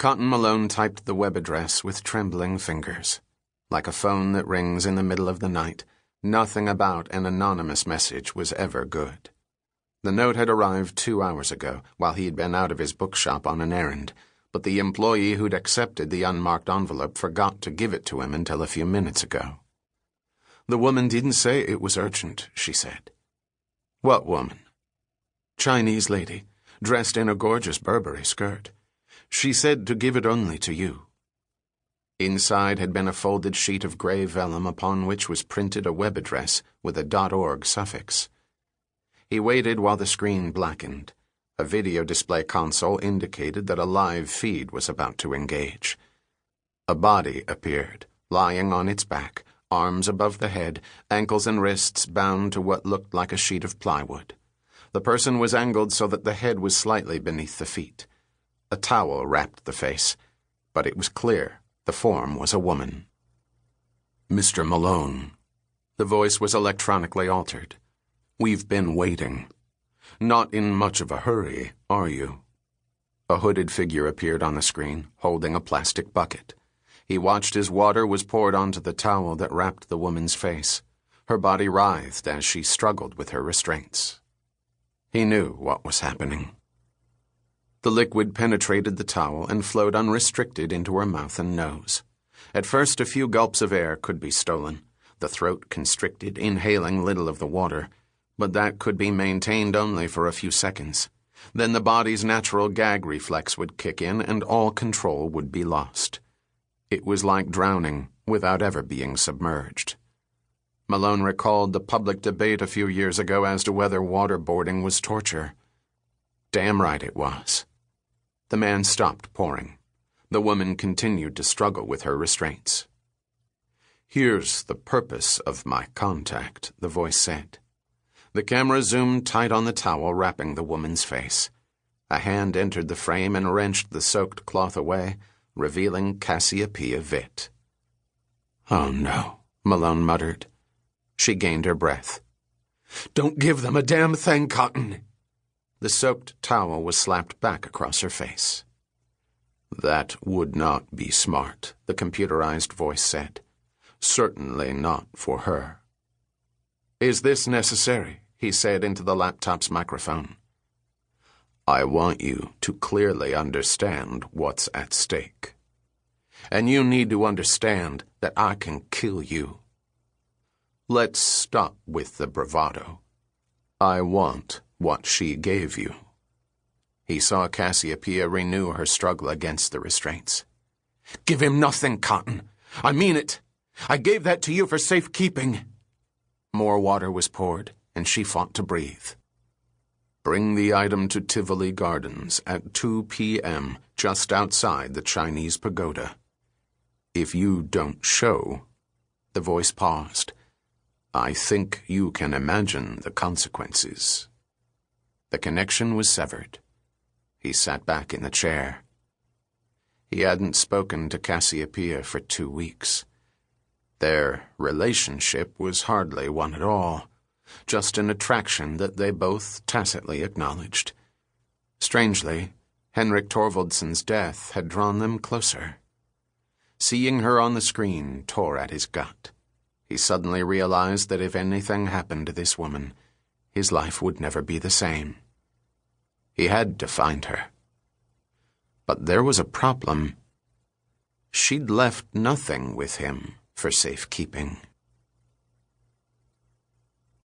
Cotton Malone typed the web address with trembling fingers. Like a phone that rings in the middle of the night, nothing about an anonymous message was ever good. The note had arrived 2 hours ago, while he'd been out of his bookshop on an errand, but the employee who'd accepted the unmarked envelope forgot to give it to him until a few minutes ago. "The woman didn't say it was urgent," she said. "What woman?" "Chinese lady, dressed in a gorgeous Burberry skirt. She said to give it only to you." Inside had been a folded sheet of gray vellum upon which was printed a web address with a .org suffix. He waited while the screen blackened. A video display console indicated that a live feed was about to engage. A body appeared, lying on its back, arms above the head, ankles and wrists bound to what looked like a sheet of plywood. The person was angled so that the head was slightly beneath the feet. A towel wrapped the face, but it was clear the form was a woman. "Mr. Malone." The voice was electronically altered. "We've been waiting. Not in much of a hurry, are you?" A hooded figure appeared on the screen, holding a plastic bucket. He watched as water was poured onto the towel that wrapped the woman's face. Her body writhed as she struggled with her restraints. He knew what was happening. The liquid penetrated the towel and flowed unrestricted into her mouth and nose. At first, a few gulps of air could be stolen, the throat constricted, inhaling little of the water, but that could be maintained only for a few seconds. Then the body's natural gag reflex would kick in and all control would be lost. It was like drowning without ever being submerged. Malone recalled the public debate a few years ago as to whether waterboarding was torture. Damn right it was. The man stopped pouring. The woman continued to struggle with her restraints. "Here's the purpose of my contact," the voice said. The camera zoomed tight on the towel wrapping the woman's face. A hand entered the frame and wrenched the soaked cloth away, revealing Cassiopeia Vitt. "Oh no," Malone muttered. She gained her breath. "Don't give them a damn thing, Cotton." The soaked towel was slapped back across her face. "That would not be smart," the computerized voice said. "Certainly not for her." "Is this necessary?" he said into the laptop's microphone. "I want you to clearly understand what's at stake. And you need to understand that I can kill you. Let's stop with the bravado. I want what she gave you." He saw Cassiopeia renew her struggle against the restraints. "Give him nothing, Cotton. I mean it. I gave that to you for safekeeping." More water was poured, and she fought to breathe. "Bring the item to Tivoli Gardens at 2 p.m. just outside the Chinese pagoda. If you don't show," the voice paused, "I think you can imagine the consequences." The connection was severed. He sat back in the chair. He hadn't spoken to Cassiopeia for 2 weeks. Their relationship was hardly one at all, just an attraction that they both tacitly acknowledged. Strangely, Henrik Thorvaldson's death had drawn them closer. Seeing her on the screen tore at his gut. He suddenly realized that if anything happened to this woman, his life would never be the same. He had to find her. But there was a problem. She'd left nothing with him for safekeeping.